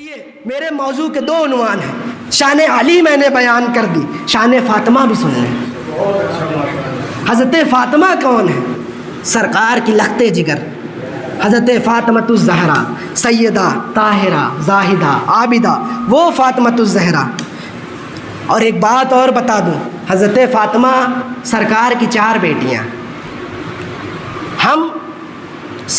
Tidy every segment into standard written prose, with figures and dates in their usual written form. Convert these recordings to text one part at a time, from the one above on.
آئیے میرے موضوع کے دو عنوان ہیں. شان علی میں نے بیان کر دی, شان فاطمہ بھی سن لیں. حضرت فاطمہ کون ہے؟ سرکار کی لخت جگر حضرت فاطمۃ الزہرا, سیدہ طاہرہ زاہدہ عابدہ, وہ فاطمۃ الزہرا. اور ایک بات اور بتا دوں, حضرت فاطمہ سرکار کی 4 بیٹیاں. ہم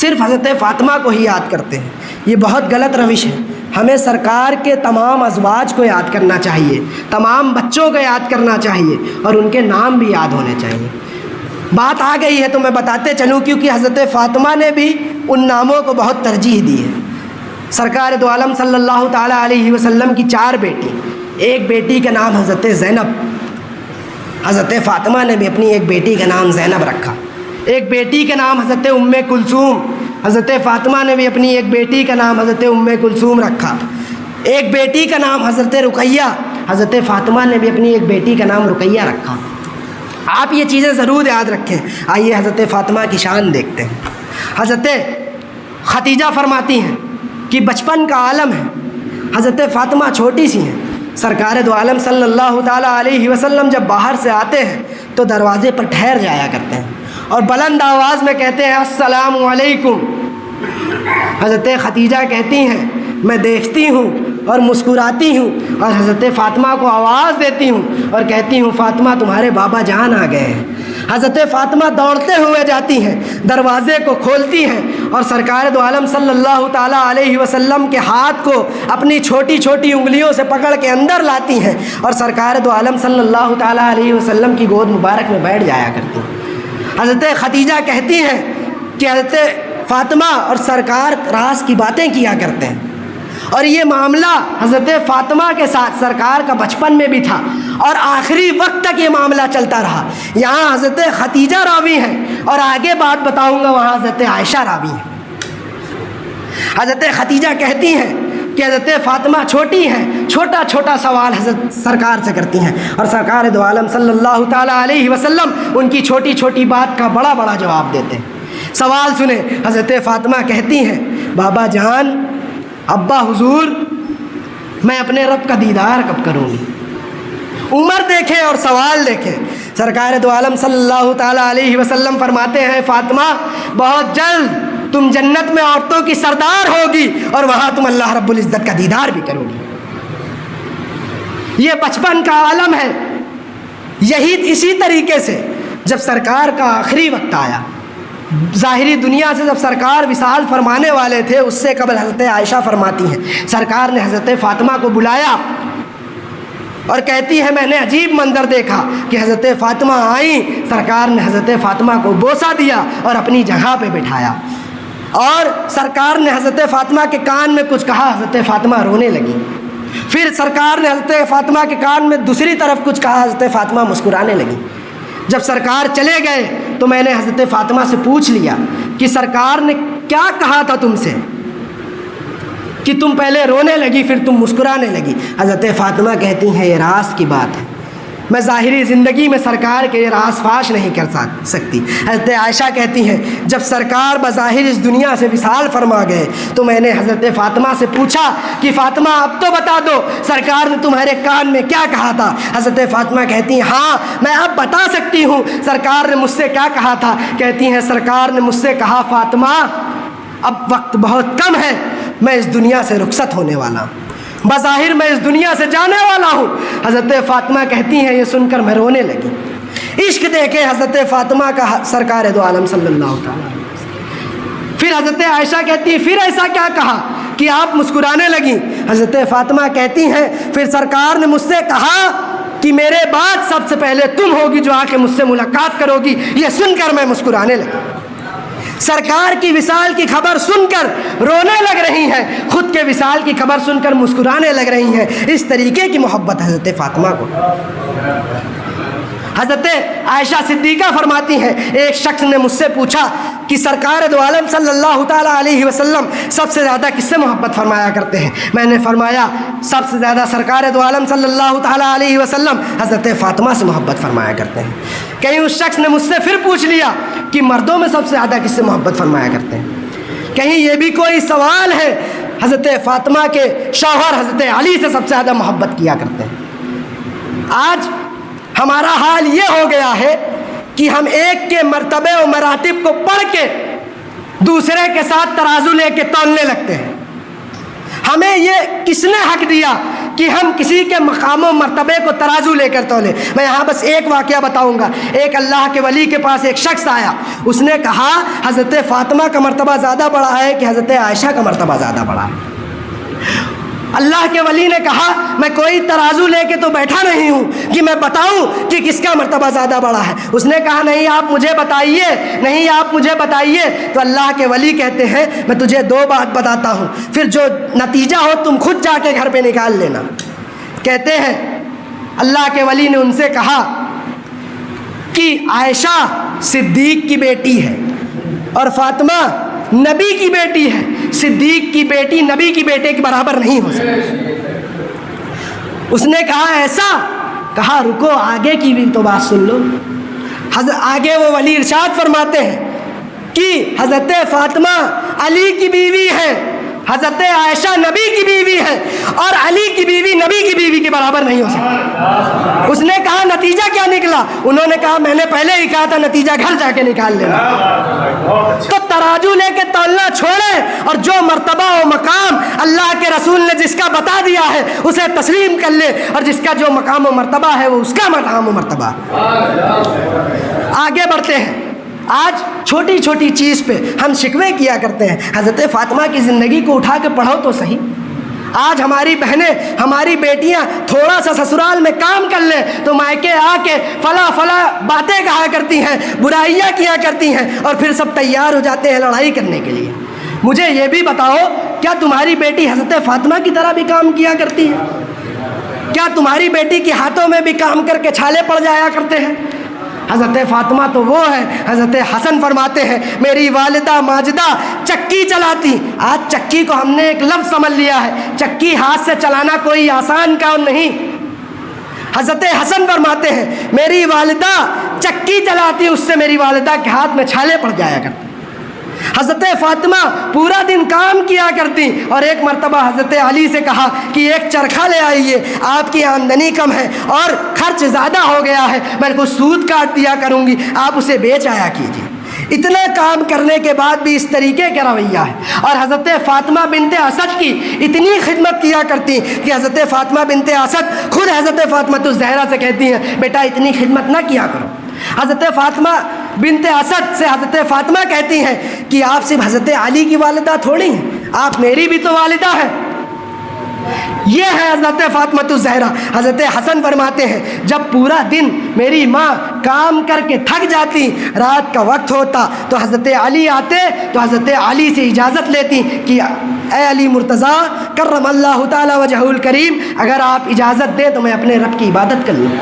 صرف حضرت فاطمہ کو ہی یاد کرتے ہیں, یہ بہت غلط روش ہے. ہمیں سرکار کے تمام ازواج کو یاد کرنا چاہیے, تمام بچوں کو یاد کرنا چاہیے, اور ان کے نام بھی یاد ہونے چاہیے. بات آ گئی ہے تو میں بتاتے چلوں, کیونکہ حضرت فاطمہ نے بھی ان ناموں کو بہت ترجیح دی ہے. سرکار دو عالم صلی اللہ تعالیٰ علیہ وسلم کی 4 بیٹی. ایک بیٹی کا نام حضرت زینب, حضرت فاطمہ نے بھی اپنی ایک بیٹی کا نام زینب رکھا. ایک بیٹی کا نام حضرت ام کلثوم, حضرت فاطمہ نے بھی اپنی ایک بیٹی کا نام حضرت ام کلثوم رکھا. ایک بیٹی کا نام حضرت رقیہ, حضرت فاطمہ نے بھی اپنی ایک بیٹی کا نام رقیہ رکھا. آپ یہ چیزیں ضرور یاد رکھیں. آئیے حضرت فاطمہ کی شان دیکھتے ہیں. حضرت ختیجہ فرماتی ہیں کہ بچپن کا عالم ہے. حضرت فاطمہ چھوٹی سی ہیں. سرکار دو عالم صلی اللہ تعالیٰ علیہ وسلم جب باہر سے آتے ہیں تو دروازے پر ٹھہر جایا کرتے ہیں اور بلند آواز میں کہتے ہیں السلام علیکم. حضرت ختیجہ کہتی ہیں میں دیکھتی ہوں اور مسکراتی ہوں, اور حضرت فاطمہ کو آواز دیتی ہوں اور کہتی ہوں فاطمہ تمہارے بابا جان آ گئے ہیں. حضرت فاطمہ دوڑتے ہوئے جاتی ہیں, دروازے کو کھولتی ہیں اور سرکار دو عالم صلی اللہ تعالیٰ علیہ وسلم کے ہاتھ کو اپنی چھوٹی چھوٹی انگلیوں سے پکڑ کے اندر لاتی ہیں اور سرکار دو عالم صلی اللہ تعالیٰ علیہ وسلم کی گود مبارک میں بیٹھ جایا کرتی ہیں. حضرت ختیجہ کہتی ہیں کہ حضرت فاطمہ اور سرکار راز کی باتیں کیا کرتے ہیں, اور یہ معاملہ حضرت فاطمہ کے ساتھ سرکار کا بچپن میں بھی تھا اور آخری وقت تک یہ معاملہ چلتا رہا. یہاں حضرت ختیجہ راوی ہیں اور آگے بات بتاؤں گا وہاں حضرت عائشہ راوی ہیں. حضرت ختیجہ کہتی ہیں کہ حضرت فاطمہ چھوٹی ہیں, چھوٹا چھوٹا سوال حضرت سرکار سے کرتی ہیں اور سرکار دو عالم صلی اللہ تعالیٰ علیہ وسلم ان کی چھوٹی چھوٹی بات کا بڑا بڑا جواب دیتے ہیں. سوال سنیں. حضرت فاطمہ کہتی ہیں بابا جان, ابا حضور, میں اپنے رب کا دیدار کب کروں گی؟ عمر دیکھیں اور سوال دیکھیں. سرکار دو عالم صلی اللہ تعالیٰ علیہ وسلم فرماتے ہیں فاطمہ بہت جلد تم جنت میں عورتوں کی سردار ہوگی اور وہاں تم اللہ رب العزت کا دیدار بھی کرو گی. یہ بچپن کا عالم ہے. یہی اسی طریقے سے جب سرکار کا آخری وقت آیا, ظاہری دنیا سے جب سرکار وصال فرمانے والے تھے, اس سے قبل حضرت عائشہ فرماتی ہیں سرکار نے حضرت فاطمہ کو بلایا اور کہتی ہے میں نے عجیب منظر دیکھا کہ حضرت فاطمہ آئیں, سرکار نے حضرت فاطمہ کو بوسہ دیا اور اپنی جگہ پہ بٹھایا, اور سرکار نے حضرت فاطمہ کے کان میں کچھ کہا, حضرت فاطمہ رونے لگی. پھر سرکار نے حضرت فاطمہ کے کان میں دوسری طرف کچھ کہا, حضرت فاطمہ مسکرانے لگی. جب سرکار چلے گئے تو میں نے حضرت فاطمہ سے پوچھ لیا کہ سرکار نے کیا کہا تھا تم سے کہ تم پہلے رونے لگی پھر تم مسکرانے لگی؟ حضرت فاطمہ کہتی ہیں یہ راز کی بات ہے, میں ظاہری زندگی میں سرکار کے یہ راز فاش نہیں کر سکتی. حضرت عائشہ کہتی ہیں جب سرکار بظاہر اس دنیا سے وصال فرما گئے تو میں نے حضرت فاطمہ سے پوچھا کہ فاطمہ اب تو بتا دو سرکار نے تمہارے کان میں کیا کہا تھا؟ حضرت فاطمہ کہتی ہیں ہاں میں اب بتا سکتی ہوں سرکار نے مجھ سے کیا کہا تھا. کہتی ہیں سرکار نے مجھ سے کہا فاطمہ اب وقت بہت کم ہے, میں اس دنیا سے رخصت ہونے والا ہوں, بظاہر میں اس دنیا سے جانے والا ہوں. حضرت فاطمہ کہتی ہیں یہ سن کر میں رونے لگی. عشق دیکھیں حضرت فاطمہ کا سرکار دو عالم صلی اللہ تعالیٰ علیہ وسلم. پھر حضرت عائشہ کہتی ہیں پھر ایسا کیا کہا کہ آپ مسکرانے لگیں؟ حضرت فاطمہ کہتی ہیں پھر سرکار نے مجھ سے کہا کہ میرے بعد سب سے پہلے تم ہوگی جو آ کے مجھ سے ملاقات کرو گی. یہ سن کر میں مسکرانے لگی. سرکار کی وصال کی خبر سن کر رونے لگ رہی ہیں, خود کے وصال کی خبر سن کر مسکرانے لگ رہی ہیں. اس طریقے کی محبت حضرت فاطمہ کو. حضرت عائشہ صدیقہ فرماتی ہیں ایک شخص نے مجھ سے پوچھا کہ سرکار دو عالم صلی اللہ تعالیٰ علیہ وسلم سب سے زیادہ کس سے محبت فرمایا کرتے ہیں؟ میں نے فرمایا سب سے زیادہ سرکار دو عالم صلی اللہ تعالیٰ علیہ وسلم حضرت فاطمہ سے محبت فرمایا کرتے ہیں. کہیں اس شخص نے مجھ سے پھر پوچھ لیا کہ مردوں میں سب سے زیادہ کس سے محبت فرمایا کرتے ہیں؟ کہیں یہ بھی کوئی سوال ہے؟ حضرت فاطمہ کے شوہر حضرت علی سے سب سے زیادہ محبت کیا کرتے ہیں۔ آج ہمارا حال یہ ہو گیا ہے کہ ہم ایک کے مرتبے و مراتب کو پڑھ کے دوسرے کے ساتھ ترازو لے کے تولنے لگتے ہیں۔ ہمیں یہ کس نے حق دیا کہ ہم کسی کے مقام و مرتبے کو ترازو لے کر تولیں؟ میں یہاں بس ایک واقعہ بتاؤں گا۔ ایک اللہ کے ولی کے پاس ایک شخص آیا، اس نے کہا حضرت فاطمہ کا مرتبہ زیادہ بڑا ہے کہ حضرت عائشہ کا مرتبہ زیادہ بڑا ہے؟ اللہ کے ولی نے کہا میں کوئی ترازو لے کے تو بیٹھا نہیں ہوں کہ میں بتاؤں کہ کس کا مرتبہ زیادہ بڑا ہے۔ اس نے کہا نہیں آپ مجھے بتائیے، نہیں آپ مجھے بتائیے۔ تو اللہ کے ولی کہتے ہیں میں تجھے دو بات بتاتا ہوں، پھر جو نتیجہ ہو تم خود جا کے گھر پہ نکال لینا۔ کہتے ہیں اللہ کے ولی نے ان سے کہا کہ عائشہ صدیق کی بیٹی ہے اور فاطمہ نبی کی بیٹی ہے، صدیق کی بیٹی نبی کی بیٹے کے برابر نہیں ہو سکتی۔ اس نے کہا ایسا؟ کہا رکو آگے کی بھی تو بات سن لو۔ آگے وہ ولی ارشاد فرماتے ہیں کہ حضرت فاطمہ علی کی بیوی ہے، حضرت عائشہ نبی کی بیوی ہے، اور علی کی بیوی نبی کی بیوی کے برابر نہیں ہو سکتی۔ اس نے کہا نتیجہ کیا نکلا؟ انہوں نے کہا میں نے پہلے ہی کہا تھا نتیجہ گھر جا کے نکال لینا۔ تو ترازو لے کے تولنا چھوڑے اور جو مرتبہ و مقام اللہ کے رسول نے جس کا بتا دیا ہے اسے تسلیم کر لے، اور جس کا جو مقام و مرتبہ ہے وہ اس کا مقام و مرتبہ۔ آگے بڑھتے ہیں۔ آج چھوٹی چھوٹی چیز پہ ہم شکوے کیا کرتے ہیں۔ حضرت فاطمہ کی زندگی کو اٹھا کے پڑھو تو صحیح۔ آج ہماری بہنیں، ہماری بیٹیاں تھوڑا سا سسرال میں کام کر لیں تو مائکے آ کے فلا باتیں کہا کرتی ہیں، برائیاں کیا کرتی ہیں، اور پھر سب تیار ہو جاتے ہیں لڑائی کرنے کے لیے۔ مجھے یہ بھی بتاؤ کیا تمہاری بیٹی حضرت فاطمہ کی طرح بھی کام کیا کرتی ہے؟ کیا تمہاری بیٹی کے ہاتھوں میں بھی کام کر کے چھالے پڑ جایا کرتے ہیں؟ حضرت فاطمہ تو وہ ہے، حضرت حسن فرماتے ہیں میری والدہ ماجدہ چکی چلاتی۔ آج چکی کو ہم نے ایک لفظ سمجھ لیا ہے، چکی ہاتھ سے چلانا کوئی آسان کام نہیں۔ حضرت حسن فرماتے ہیں میری والدہ چکی چلاتی، اس سے میری والدہ کے ہاتھ میں چھالے پڑ جایا کرتے۔ حضرت فاطمہ پورا دن کام کیا کرتی، اور ایک مرتبہ حضرت علی سے کہا کہ ایک چرخہ لے آئیے، آپ کی آمدنی کم ہے اور خرچ زیادہ ہو گیا ہے، میں کو سود کاٹ دیا کروں گی، آپ اسے بیچ آیا کیجیے۔ اتنا کام کرنے کے بعد بھی اس طریقے کا رویہ ہے۔ اور حضرت فاطمہ بنت اسد کی اتنی خدمت کیا کرتی کہ حضرت فاطمہ بنت اسد خود حضرت فاطمہ الزہرا سے کہتی ہیں بیٹا اتنی خدمت نہ کیا کرو۔ حضرت فاطمہ بنت اسد سے حضرت فاطمہ کہتی ہیں کہ آپ صرف حضرت علی کی والدہ تھوڑی ہیں، آپ میری بھی تو والدہ ہیں۔ یہ ہے حضرت فاطمہ الزہرا۔ حضرت حسن فرماتے ہیں جب پورا دن میری ماں کام کر کے تھک جاتی، رات کا وقت ہوتا تو حضرت علی آتے تو حضرت علی سے اجازت لیتی کہ اے علی مرتضیٰ کرم اللہ تعالی وجہہ الکریم، اگر آپ اجازت دیں تو میں اپنے رب کی عبادت کر لوں۔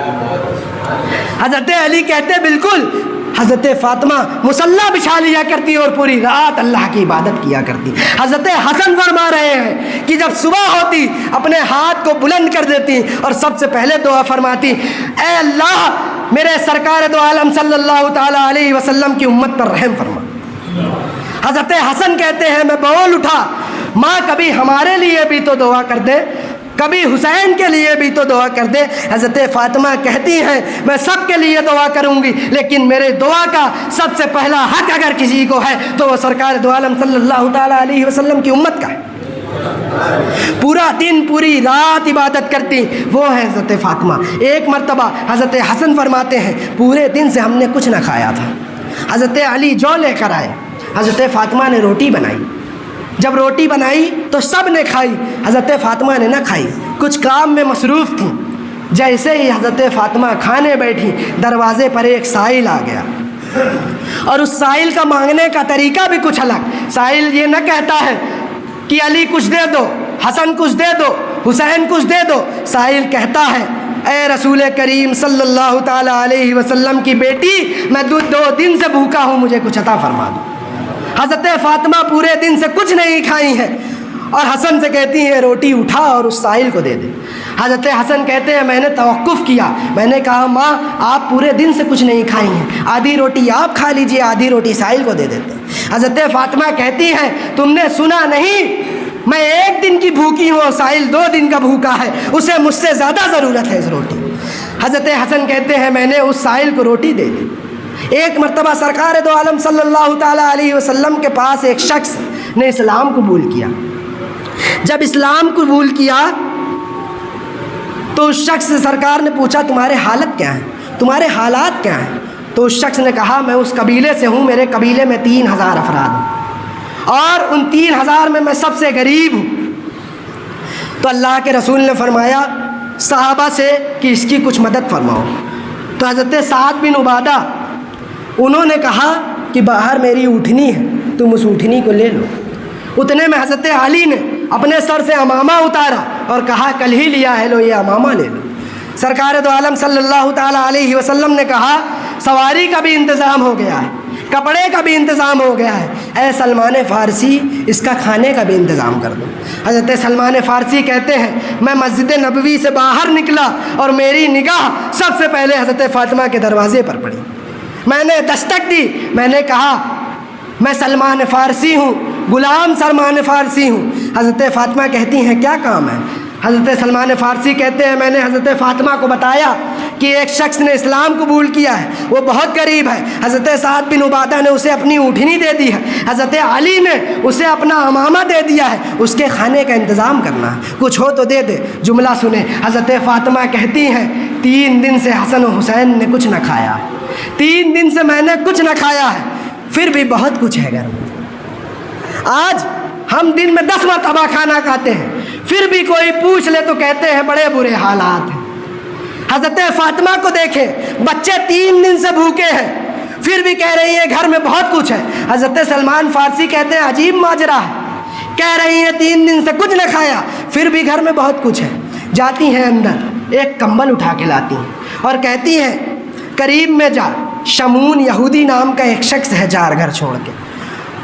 حضرت علی کہتے بالکل۔ حضرت فاطمہ مصلی بچھا لیا کرتی اور پوری رات اللہ کی عبادت کیا کرتی۔ حضرت حسن فرما رہے ہیں کہ جب صبح ہوتی اپنے ہاتھ کو بلند کر دیتی اور سب سے پہلے دعا فرماتی اے اللہ میرے سرکار دو عالم صلی اللہ تعالیٰ علیہ وسلم کی امت پر رحم فرما۔ حضرت حسن کہتے ہیں میں بول اٹھا ماں کبھی ہمارے لیے بھی تو دعا کر دے، کبھی حسین کے لیے بھی تو دعا کر دے۔ حضرت فاطمہ کہتی ہیں میں سب کے لیے دعا کروں گی، لیکن میرے دعا کا سب سے پہلا حق اگر کسی کو ہے تو وہ سرکار دو عالم صلی اللہ تعالیٰ علیہ وسلم کی امت کا ہے۔ پورا دن پوری رات عبادت کرتی وہ ہے حضرت فاطمہ۔ ایک مرتبہ حضرت حسن فرماتے ہیں پورے دن سے ہم نے کچھ نہ کھایا تھا، حضرت علی جو لے کر آئے، حضرت فاطمہ نے روٹی بنائی، جب روٹی بنائی تو سب نے کھائی، حضرت فاطمہ نے نہ کھائی، کچھ کام میں مصروف تھیں۔ جیسے ہی حضرت فاطمہ کھانے بیٹھی دروازے پر ایک سائل آ گیا، اور اس سائل کا مانگنے کا طریقہ بھی کچھ الگ۔ سائل یہ نہ کہتا ہے کہ علی کچھ دے دو، حسن کچھ دے دو، حسین کچھ دے دو، سائل کہتا ہے اے رسول کریم صلی اللہ تعالیٰ علیہ وسلم کی بیٹی میں 2 دن سے بھوکا ہوں، مجھے کچھ عطا فرما دو۔ حضرت فاطمہ پورے دن سے کچھ نہیں کھائی ہیں اور حسن سے کہتی ہیں روٹی اٹھا اور اس سائل کو دے دے۔ حضرت حسن کہتے ہیں میں نے توقف کیا، میں نے کہا ماں آپ پورے دن سے کچھ نہیں کھائی ہیں، آدھی روٹی آپ کھا لیجئے، آدھی روٹی سائل کو دے دیتے۔ حضرت فاطمہ کہتی ہیں تم نے سنا نہیں میں 1 دن کی بھوکی ہوں اور سائل 2 دن کا بھوکا ہے، اسے مجھ سے زیادہ ضرورت ہے اس روٹی۔ حضرت حسن کہتے ہیں میں نے اس سائل کو روٹی دے دی۔ ایک مرتبہ سرکار دو عالم صلی اللہ تعالیٰ علیہ وسلم کے پاس ایک شخص نے اسلام قبول کیا۔ جب اسلام قبول کیا تو اس شخص سے سرکار نے پوچھا تمہارے حالت کیا ہیں، تمہارے حالات کیا ہیں؟ تو اس شخص نے کہا میں اس قبیلے سے ہوں، میرے قبیلے میں 3000 افراد ہیں اور ان 3000 میں سب سے غریب ہوں۔ تو اللہ کے رسول نے فرمایا صحابہ سے کہ اس کی کچھ مدد فرماؤ۔ تو حضرت سعد بن عبادہ انہوں نے کہا کہ باہر میری اونٹنی ہے، تم اس اونٹنی کو لے لو۔ اتنے میں حضرت علی نے اپنے سر سے امامہ اتارا اور کہا کل ہی لیا ہے، لو یہ امامہ لے لو۔ سرکار دو عالم صلی اللہ تعالیٰ علیہ وسلم نے کہا سواری کا بھی انتظام ہو گیا ہے، کپڑے کا بھی انتظام ہو گیا ہے، اے سلمان فارسی اس کا کھانے کا بھی انتظام کر دو۔ حضرت سلمان فارسی کہتے ہیں میں مسجد نبوی سے باہر نکلا اور میری نگاہ سب سے پہلے حضرت فاطمہ کے دروازے پر پڑی۔ میں نے دستک دی، میں نے کہا میں سلمان فارسی ہوں، غلام سلمان فارسی ہوں۔ حضرت فاطمہ کہتی ہیں کیا کام ہے؟ حضرت سلمان فارسی کہتے ہیں میں نے حضرت فاطمہ کو بتایا کہ ایک شخص نے اسلام قبول کیا ہے، وہ بہت غریب ہے۔ حضرت سعد بن عبادہ نے اسے اپنی اونٹنی دے دی ہے، حضرت علی نے اسے اپنا امامہ دے دیا ہے، اس کے کھانے کا انتظام کرنا ہے، کچھ ہو تو دے دے۔ جملہ سنیں، حضرت فاطمہ کہتی ہیں 3 دن سے حسن و حسین نے کچھ نہ کھایا، 3 دن سے میں نے کچھ نہ کھایا ہے، پھر بھی بہت کچھ ہے گھر میں۔ آج ہم دن میں 10 مرتبہ کھانا کھاتے ہیں، پھر بھی کوئی پوچھ لے تو کہتے ہیں بڑے برے حالات ہیں۔ حضرت فاطمہ کو دیکھیں، بچے 3 دن سے بھوکے ہیں، پھر بھی کہہ رہی ہیں گھر میں بہت کچھ ہے۔ حضرت سلمان فارسی کہتے ہیں عجیب ماجرا ہے، کہہ رہی ہیں 3 دن سے کچھ نہ کھایا، پھر بھی گھر میں بہت کچھ ہے۔ جاتی ہیں اندر، ایک کمبل اٹھا کے لاتی ہیں اور کہتی ہیں قریب میں جا، شمون یہودی نام کا ایک شخص ہے جار گھر چھوڑ کے،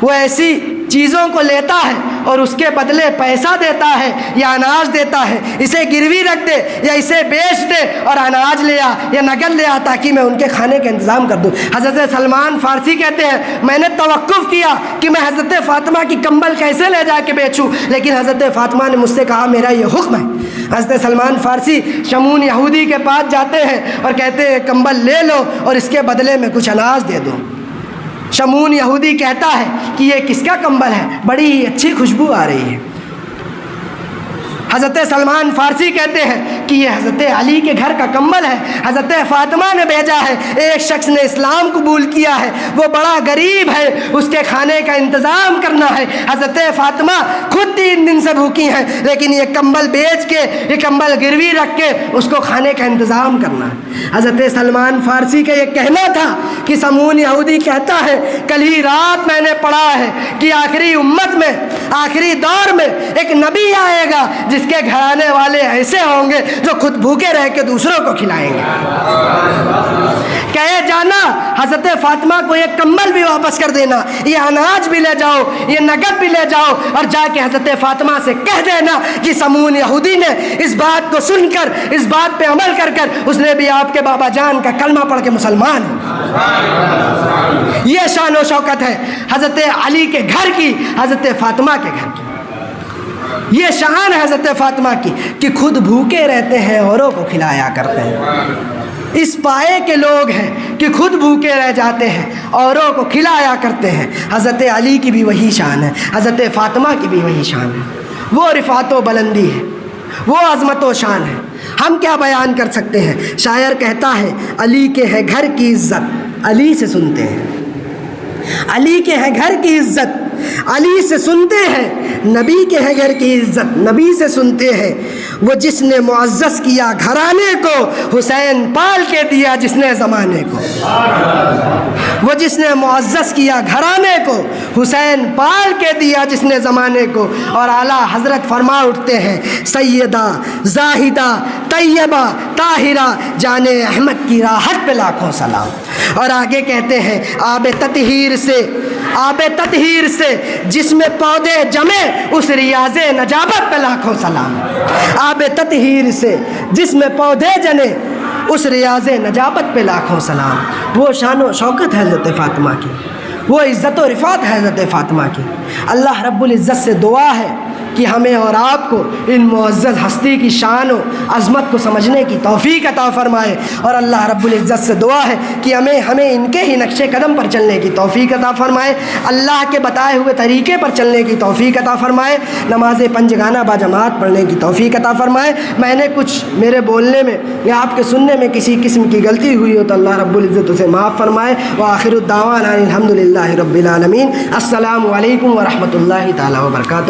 وہ ایسی چیزوں کو لیتا ہے اور اس کے بدلے پیسہ دیتا ہے یا اناج دیتا ہے، اسے گروی رکھ دے یا اسے بیچ دے اور اناج لے آ یا نقد لے آ تاکہ میں ان کے کھانے کا انتظام کر دوں۔ حضرت سلمان فارسی کہتے ہیں میں نے توقف کیا کہ میں حضرت فاطمہ کی کمبل کیسے لے جا کے بیچوں، لیکن حضرت فاطمہ نے مجھ سے کہا میرا یہ حکم ہے۔ حضرت سلمان فارسی شمون یہودی کے پاس جاتے ہیں اور کہتے ہیں کمبل لے لو اور اس کے بدلے میں کچھ اناج دے دو۔ شمون یہودی کہتا ہے کہ یہ کس کا کمبل ہے، بڑی اچھی خوشبو آ رہی ہے۔ حضرت سلمان فارسی کہتے ہیں کہ یہ حضرت علی کے گھر کا کمبل ہے، حضرت فاطمہ نے بھیجا ہے، ایک شخص نے اسلام قبول کیا ہے، وہ بڑا غریب ہے، اس کے کھانے کا انتظام کرنا ہے۔ حضرت فاطمہ خود 3 دن سے بھوکی ہیں، لیکن یہ کمبل بیچ کے، یہ کمبل گروی رکھ کے اس کو کھانے کا انتظام کرنا ہے۔ حضرت سلمان فارسی کا یہ کہنا تھا کہ شمون یہودی کہتا ہے کل ہی رات میں نے پڑھا ہے کہ آخری امت میں، آخری دور میں ایک نبی آئے گا جس کے گھرانے والے ایسے ہوں گے جو خود بھوکے رہ کے دوسروں کو کھلائیں گے۔ کہے جانا حضرت فاطمہ کو یہ کمبل بھی واپس کر دینا، یہ اناج بھی لے جاؤ، یہ نقد بھی لے جاؤ اور جا کے حضرت فاطمہ سے کہہ دینا کہ شمون یہودی نے اس بات کو سن کر، اس بات پہ عمل کر کر اس نے بھی آپ کے بابا جان کا کلمہ پڑھ کے مسلمان ہو۔ یہ شان و شوکت ہے حضرت علی کے گھر کی، حضرت فاطمہ کے گھر کی۔ یہ شان ہے حضرت فاطمہ کی کہ خود بھوکے رہتے ہیں، اوروں کو کھلایا کرتے ہیں۔ اس پائے کے لوگ ہیں کہ خود بھوکے رہ جاتے ہیں، اوروں کو کھلایا کرتے ہیں۔ حضرت علی کی بھی وہی شان ہے، حضرت فاطمہ کی بھی وہی شان ہے۔ وہ رفعت و بلندی ہے، وہ عظمت و شان ہے، ہم کیا بیان کر سکتے ہیں۔ شاعر کہتا ہے علی کے ہے گھر کی عزت علی سے سنتے ہیں، علی کے ہے گھر کی عزت علی سے سنتے ہیں، نبی کے ہے گھر کی عزت نبی سے سنتے ہیں۔ وہ جس نے معزز کیا گھرانے کو، حسین پال کے دیا جس نے زمانے کو۔ وہ جس نے معزز کیا گھرانے کو، حسین پال کے دیا جس نے زمانے کو۔ اور اعلیٰ حضرت فرما اٹھتے ہیں سیدہ زاہدہ طیبہ طاہرہ جان احمد کی راحت پہ لاکھوں سلام۔ اور آگے کہتے ہیں آب تطہیر سے، آب تطہیر سے جس میں پودے جمے اس ریاض نجابت پہ لاکھوں سلام۔ آب تطہیر سے جس میں پودے جنے اس ریاض نجابت پہ لاکھوں سلام۔ وہ شان و شوکت ہے حضرت فاطمہ کی، وہ عزت و رفعت ہے حضرت فاطمہ کی۔ اللہ رب العزت سے دعا ہے کہ ہمیں اور آپ کو ان معزز ہستی کی شان و عظمت کو سمجھنے کی توفیق عطا فرمائے، اور اللہ رب العزت سے دعا ہے کہ ہمیں ان کے ہی نقش قدم پر چلنے کی توفیق عطا فرمائے، اللہ کے بتائے ہوئے طریقے پر چلنے کی توفیق عطا فرمائے، نماز پنجگانہ باجماعت پڑھنے کی توفیق عطا فرمائے۔ میں نے کچھ میرے بولنے میں یا آپ کے سننے میں کسی قسم کی غلطی ہوئی ہو تو اللہ رب العزت اسے معاف فرمائے۔ وآخر الدعوانا الحمد للہ رب العالمین۔ السلام علیکم ورحمۃ اللہ تعالیٰ وبرکاتہ۔